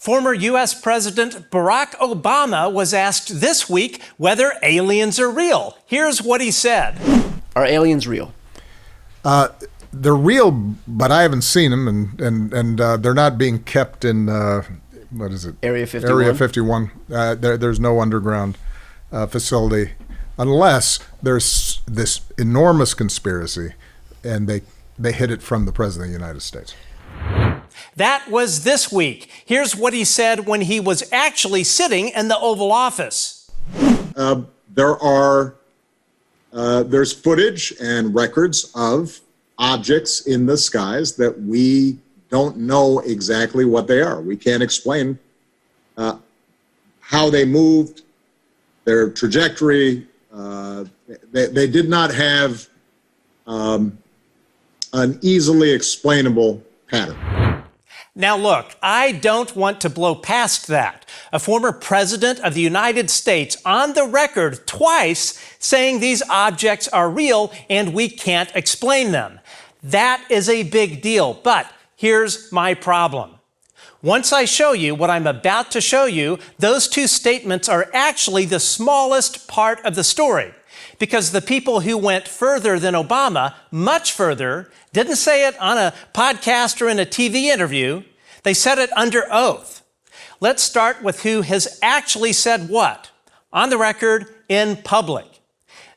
Former U.S. President Barack Obama was asked this week whether aliens are real. Here's what he said. Are aliens real? They're real, but I haven't seen them, and they're not being kept in, what is it? Area 51? Area 51. There's no underground facility unless there's this enormous conspiracy and they hid it from the President of the United States. That was this week. Here's what he said when he was actually sitting in the Oval Office. There's footage and records of objects in the skies that we don't know exactly what they are. We can't explain how they moved, their trajectory. They did not have an easily explainable pattern. Now look, I don't want to blow past that. A former president of the United States on the record twice saying these objects are real and we can't explain them. That is a big deal, but here's my problem. Once I show you what I'm about to show you, those two statements are actually the smallest part of the story, because the people who went further than Obama, much further, didn't say it on a podcast or in a TV interview. They said it under oath. Let's start with who has actually said what, on the record, in public.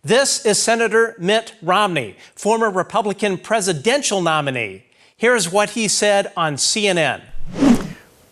This is Senator Mitt Romney, former Republican presidential nominee. Here's what he said on CNN.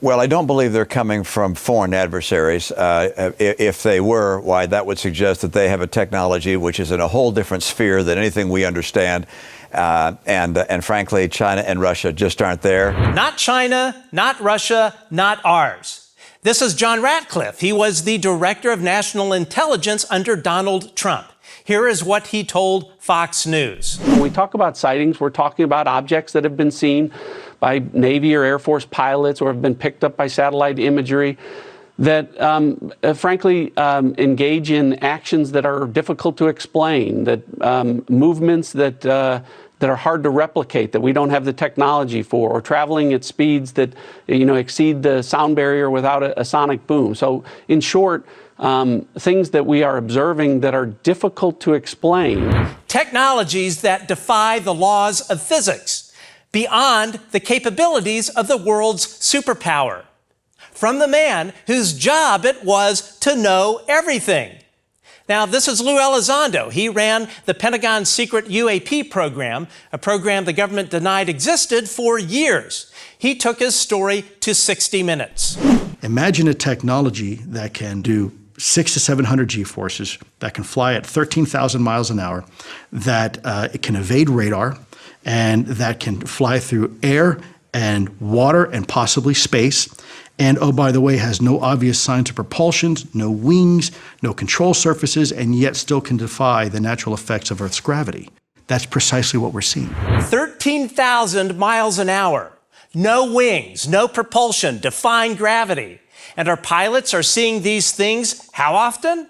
Well, I don't believe they're coming from foreign adversaries. If they were, why, that would suggest that they have a technology which is in a whole different sphere than anything we understand. And frankly, China and Russia just aren't there. Not China, not Russia, not ours. This is John Ratcliffe. He was the Director of National Intelligence under Donald Trump. Here is what he told Fox News. When we talk about sightings, we're talking about objects that have been seen by Navy or Air Force pilots or have been picked up by satellite imagery that, frankly, engage in actions that are difficult to explain, that movements that are hard to replicate, that we don't have the technology for, or traveling at speeds that, exceed the sound barrier without a sonic boom. So, in short, things that we are observing that are difficult to explain. Technologies that defy the laws of physics, beyond the capabilities of the world's superpower. From the man whose job it was to know everything. Now, this is Lue Elizondo. He ran the Pentagon's secret UAP program, a program the government denied existed for years. He took his story to 60 Minutes. Imagine a technology that can do 600 to 700 G-forces, that can fly at 13,000 miles an hour, that it can evade radar, and that can fly through air and water and possibly space. And, oh, by the way, has no obvious signs of propulsion, no wings, no control surfaces, and yet still can defy the natural effects of Earth's gravity. That's precisely what we're seeing. 13,000 miles an hour, no wings, no propulsion, defying gravity. And our pilots are seeing these things how often?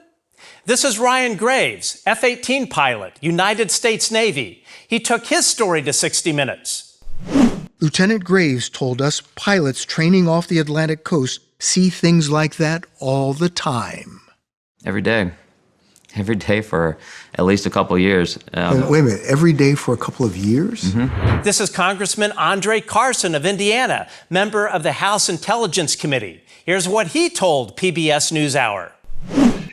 This is Ryan Graves, F-18 pilot, United States Navy. He took his story to 60 Minutes. Lieutenant Graves told us pilots training off the Atlantic coast see things like that all the time. Every day for at least a couple of years. Wait a minute, every day for a couple of years? Mm-hmm. This is Congressman Carson of Indiana, member of the House Intelligence Committee. Here's what he told PBS NewsHour.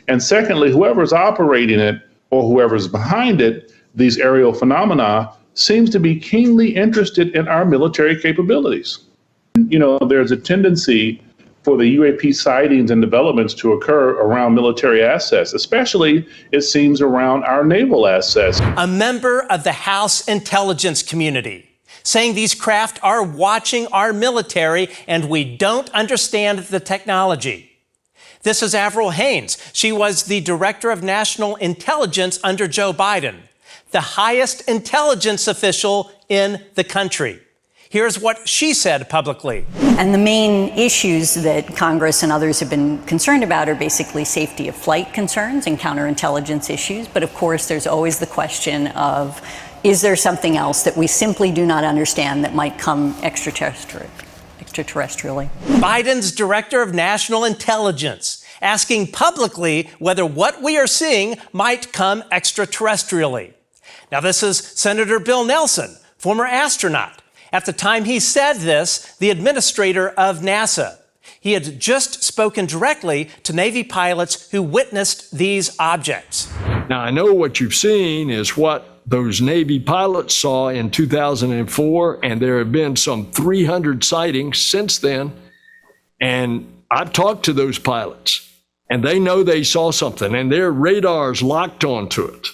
And secondly, whoever's operating it or whoever's behind it, these aerial phenomena, seems to be keenly interested in our military capabilities. There's a tendency for the UAP sightings and developments to occur around military assets, especially, it seems, around our naval assets. A member of the House Intelligence Community saying these craft are watching our military and we don't understand the technology. This is Avril Haines. She was the Director of National Intelligence under Joe Biden, the highest intelligence official in the country. Here's what she said publicly. And the main issues that Congress and others have been concerned about are basically safety of flight concerns and counterintelligence issues. But of course, there's always the question of, is there something else that we simply do not understand that might come extraterrestrial? extraterrestrially. Biden's director of national intelligence asking publicly whether what we are seeing might come extraterrestrially. Now, this is Senator Bill Nelson, former astronaut. At the time he said this, the administrator of NASA. He had just spoken directly to Navy pilots who witnessed these objects. Now, I know what you've seen is what those Navy pilots saw in 2004, and there have been some 300 sightings since then. And I've talked to those pilots, and they know they saw something, and their radars locked onto it.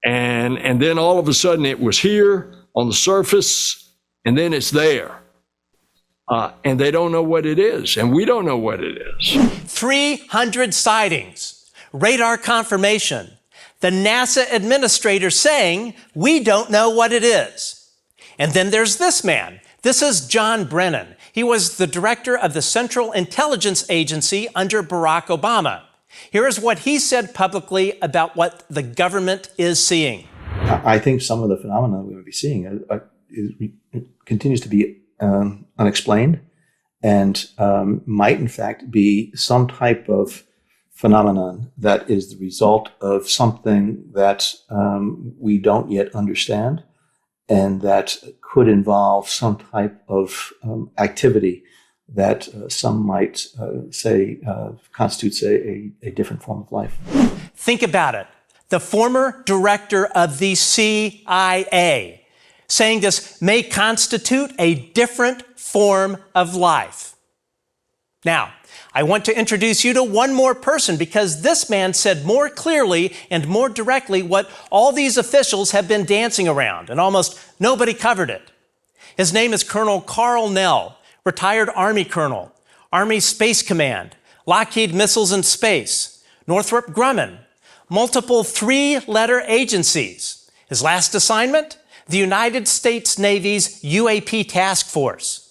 And then all of a sudden it was here on the surface, and then it's there. And they don't know what it is, and we don't know what it is. 300 sightings, radar confirmation, the NASA administrator saying, we don't know what it is. And then there's this man. This is John Brennan. He was the director of the Central Intelligence Agency under Barack Obama. Here is what he said publicly about what the government is seeing. I think some of the phenomena we would be seeing continues to be unexplained and might in fact be some type of phenomenon that is the result of something that we don't yet understand and that could involve some type of activity that some might say constitutes a different form of life. Think about it. The former director of the CIA saying this may constitute a different form of life. Now, I want to introduce you to one more person because this man said more clearly and more directly what all these officials have been dancing around, and almost nobody covered it. His name is Colonel Karl Nell, retired Army Colonel, Army Space Command, Lockheed Missiles and Space, Northrop Grumman, multiple three-letter agencies. His last assignment? The United States Navy's UAP Task Force.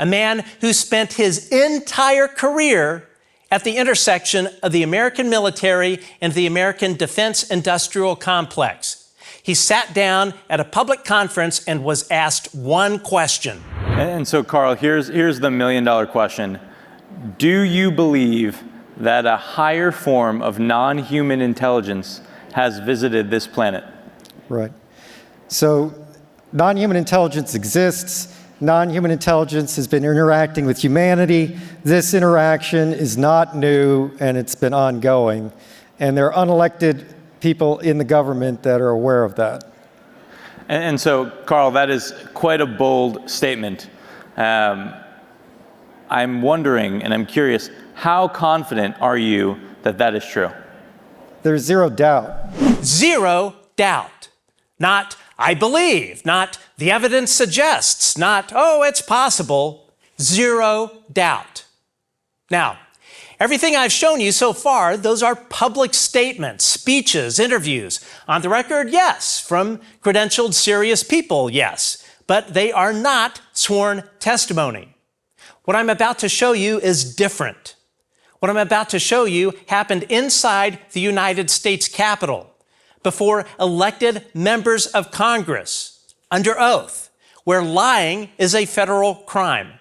A man who spent his entire career at the intersection of the American military and the American defense industrial complex. He sat down at a public conference and was asked one question. And so, Carl, here's the million-dollar question. Do you believe that a higher form of non-human intelligence has visited this planet? Right. So, non-human intelligence exists. Non-human intelligence has been interacting with humanity. This interaction is not new, and it's been ongoing. And there are unelected people in the government that are aware of that. And so, Carl, that is quite a bold statement. I'm wondering, and I'm curious, how confident are you that that is true? There's zero doubt. Zero doubt. Not, I believe, not, the evidence suggests, not, oh, it's possible. Zero doubt. Now, everything I've shown you so far, those are public statements, speeches, interviews. On the record, yes. From credentialed, serious people, yes. But they are not sworn testimony. What I'm about to show you is different. What I'm about to show you happened inside the United States Capitol, before elected members of Congress, under oath, where lying is a federal crime.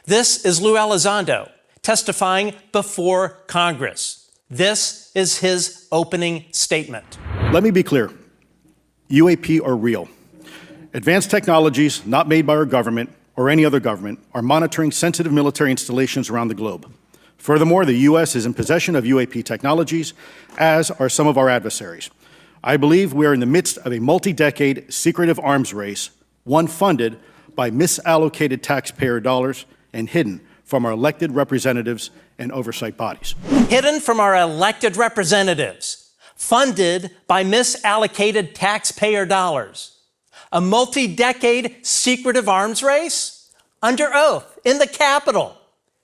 This is Lue Elizondo testifying before Congress. This is his opening statement. Let me be clear. UAP are real. Advanced technologies not made by our government or any other government are monitoring sensitive military installations around the globe. Furthermore, the U.S. is in possession of UAP technologies, as are some of our adversaries. I believe we are in the midst of a multi-decade secretive arms race, one funded by misallocated taxpayer dollars and hidden from our elected representatives and oversight bodies. Hidden from our elected representatives, funded by misallocated taxpayer dollars. A multi-decade secretive arms race? Under oath, in the Capitol.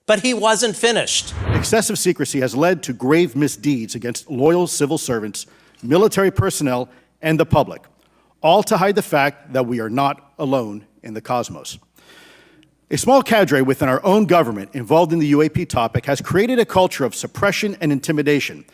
But he wasn't finished. Excessive secrecy has led to grave misdeeds against loyal civil servants, military personnel, and the public, all to hide the fact that we are not alone in the cosmos. A small cadre within our own government involved in the UAP topic has created a culture of suppression and intimidation,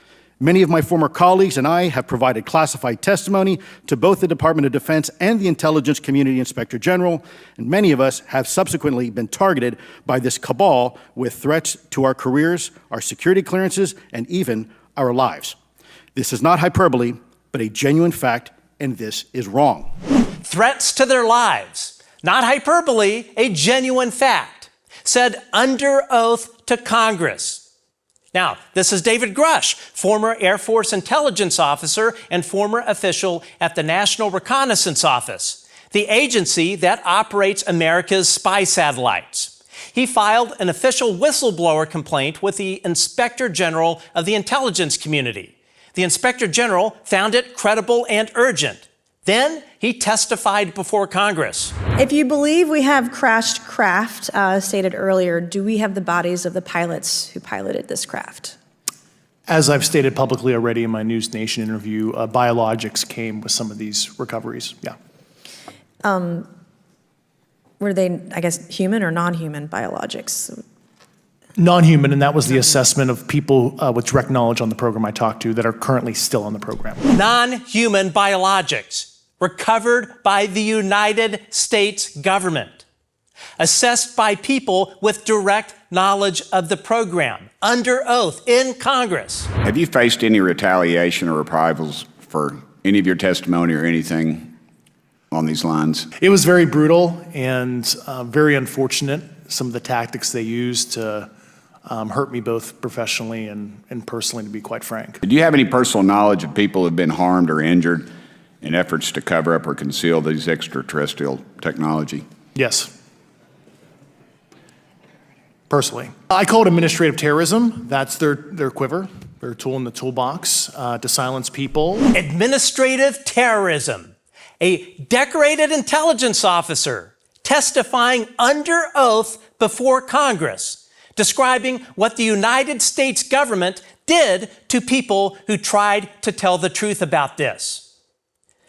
Many of my former colleagues and I have provided classified testimony to both the Department of Defense and the Intelligence Community Inspector General, and many of us have subsequently been targeted by this cabal with threats to our careers, our security clearances, and even our lives. This is not hyperbole, but a genuine fact, and this is wrong. Threats to their lives, not hyperbole, a genuine fact, said under oath to Congress. Now, this is David Grusch, former Air Force intelligence officer and former official at the National Reconnaissance Office, the agency that operates America's spy satellites. He filed an official whistleblower complaint with the Inspector General of the intelligence community. The Inspector General found it credible and urgent. Then he testified before Congress. If you believe we have crashed craft, stated earlier, do we have the bodies of the pilots who piloted this craft? As I've stated publicly already in my News Nation interview, Biologics came with some of these recoveries, yeah. Were they, I guess, human or non-human biologics? Non-human, and that was the assessment of people with direct knowledge on the program I talked to that are currently still on the program. Non-human biologics recovered by the United States government, assessed by people with direct knowledge of the program, under oath in Congress. Have you faced any retaliation or reprisals for any of your testimony or anything on these lines? It was very brutal and very unfortunate, some of the tactics they used to hurt me both professionally and personally, to be quite frank. Do you have any personal knowledge of people who have been harmed or injured in efforts to cover up or conceal these extraterrestrial technology? Yes. Personally. I call it administrative terrorism. That's their quiver, their tool in the toolbox to silence people. Administrative terrorism. A decorated intelligence officer testifying under oath before Congress, describing what the United States government did to people who tried to tell the truth about this.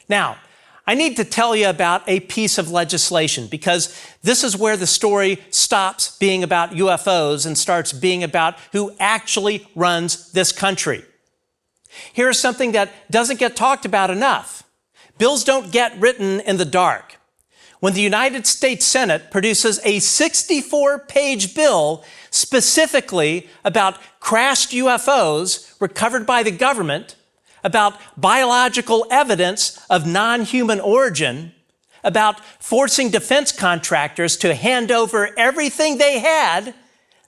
Now, I need to tell you about a piece of legislation because this is where the story stops being about UFOs and starts being about who actually runs this country. Here's something that doesn't get talked about enough. Bills don't get written in the dark. When the United States Senate produces a 64-page bill specifically about crashed UFOs recovered by the government, about biological evidence of non-human origin, about forcing defense contractors to hand over everything they had,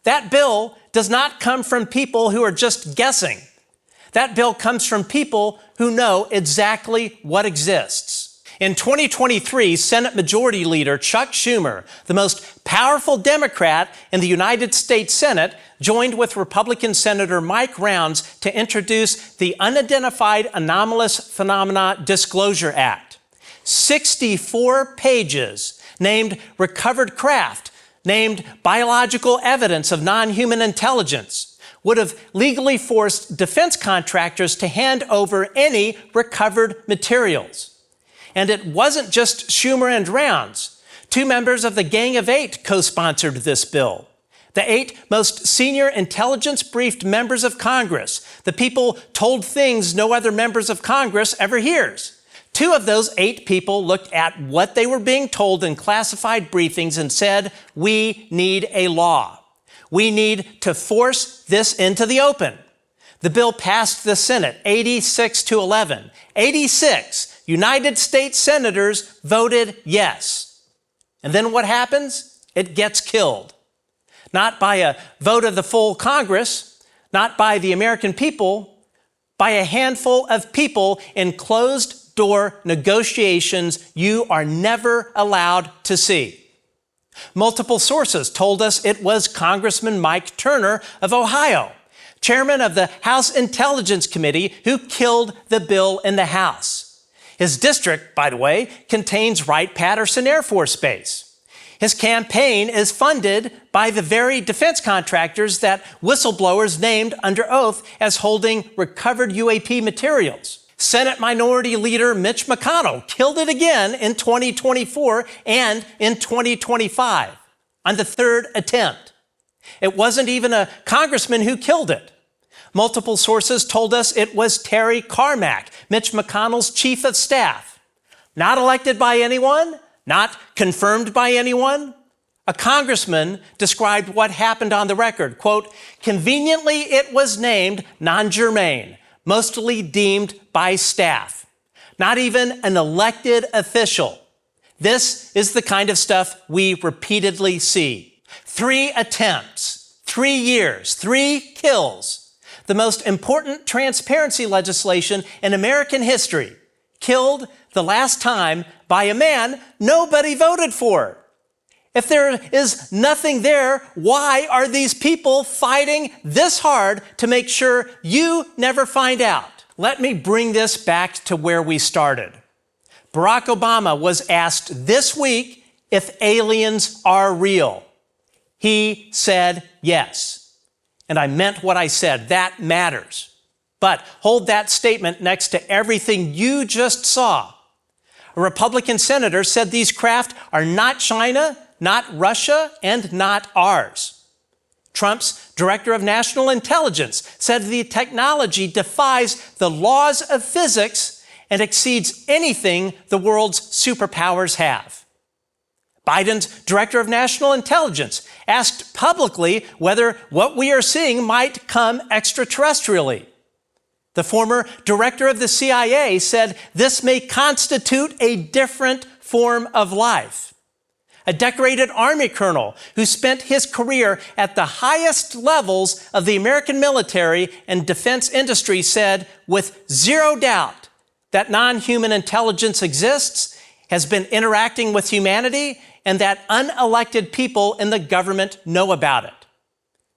that bill does not come from people who are just guessing. That bill comes from people who know exactly what exists. In 2023, Senate Majority Leader Chuck Schumer, the most powerful Democrat in the United States Senate, joined with Republican Senator Mike Rounds to introduce the Unidentified Anomalous Phenomena Disclosure Act. 64 pages named recovered craft, named biological evidence of non-human intelligence, would have legally forced defense contractors to hand over any recovered materials. And it wasn't just Schumer and Rounds. 2 members of the Gang of 8 co-sponsored this bill. The 8 most senior intelligence-briefed members of Congress, the people told things no other members of Congress ever hears. 2 of those 8 people looked at what they were being told in classified briefings and said, we need a law. We need to force this into the open. The bill passed the Senate 86-11. 86 United States senators voted yes. And then what happens? It gets killed. Not by a vote of the full Congress, not by the American people, by a handful of people in closed-door negotiations you are never allowed to see. Multiple sources told us it was Congressman Mike Turner of Ohio, chairman of the House Intelligence Committee, who killed the bill in the House. His district, by the way, contains Wright-Patterson Air Force Base. His campaign is funded by the very defense contractors that whistleblowers named under oath as holding recovered UAP materials. Senate Minority Leader Mitch McConnell killed it again in 2024 and in 2025 on the 3rd attempt. It wasn't even a congressman who killed it. Multiple sources told us it was Terry Carmack, Mitch McConnell's chief of staff. Not elected by anyone, not confirmed by anyone. A congressman described what happened on the record. Quote, conveniently it was named non-germane, mostly deemed by staff. Not even an elected official. This is the kind of stuff we repeatedly see. 3 attempts, 3 years, 3 kills. The most important transparency legislation in American history, killed the last time by a man nobody voted for. If there is nothing there, why are these people fighting this hard to make sure you never find out? Let me bring this back to where we started. Barack Obama was asked this week if aliens are real. He said yes. And I meant what I said. That matters. But hold that statement next to everything you just saw. A Republican senator said these craft are not China, not Russia, and not ours. Trump's director of national intelligence said the technology defies the laws of physics and exceeds anything the world's superpowers have. Biden's director of national intelligence asked publicly whether what we are seeing might come extraterrestrially. The former director of the CIA said this may constitute a different form of life. A decorated Army colonel who spent his career at the highest levels of the American military and defense industry said with zero doubt that non-human intelligence exists, has been interacting with humanity, and that unelected people in the government know about it.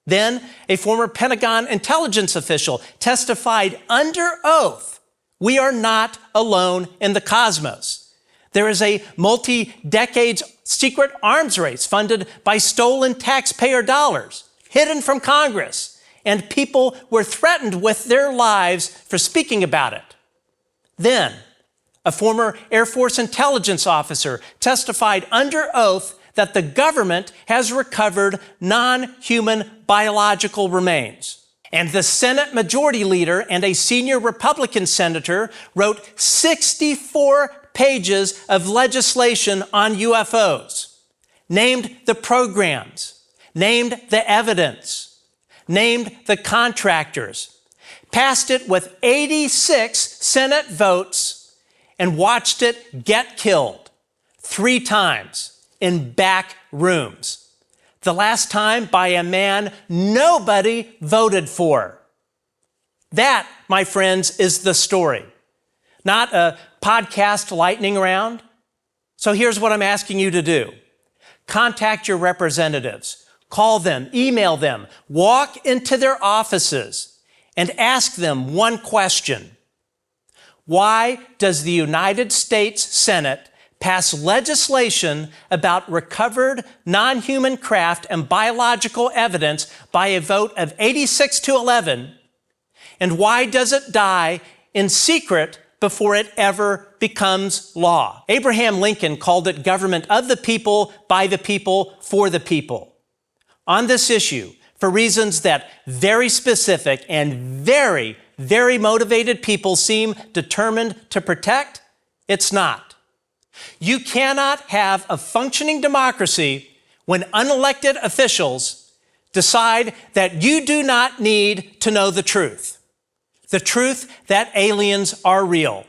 Then, a former Pentagon intelligence official testified under oath, we are not alone in the cosmos. There is a multi-decades secret arms race funded by stolen taxpayer dollars, hidden from Congress, and people were threatened with their lives for speaking about it. Then, a former Air Force intelligence officer testified under oath that the government has recovered non-human biological remains. And the Senate Majority Leader and a senior Republican senator wrote 64 pages of legislation on UFOs, named the programs, named the evidence, named the contractors, passed it with 86 Senate votes, and watched it get killed 3 times in back rooms. The last time by a man nobody voted for. That, my friends, is the story. Not a podcast lightning round. So here's what I'm asking you to do. Contact your representatives. Call them, email them, walk into their offices and ask them one question. Why does the United States Senate pass legislation about recovered non-human craft and biological evidence by a vote of 86-11? And why does it die in secret before it ever becomes law? Abraham Lincoln called it government of the people, by the people, for the people. On this issue, for reasons that very specific and very motivated people seem determined to protect, it's not. You cannot have a functioning democracy when unelected officials decide that you do not need to know the truth that aliens are real.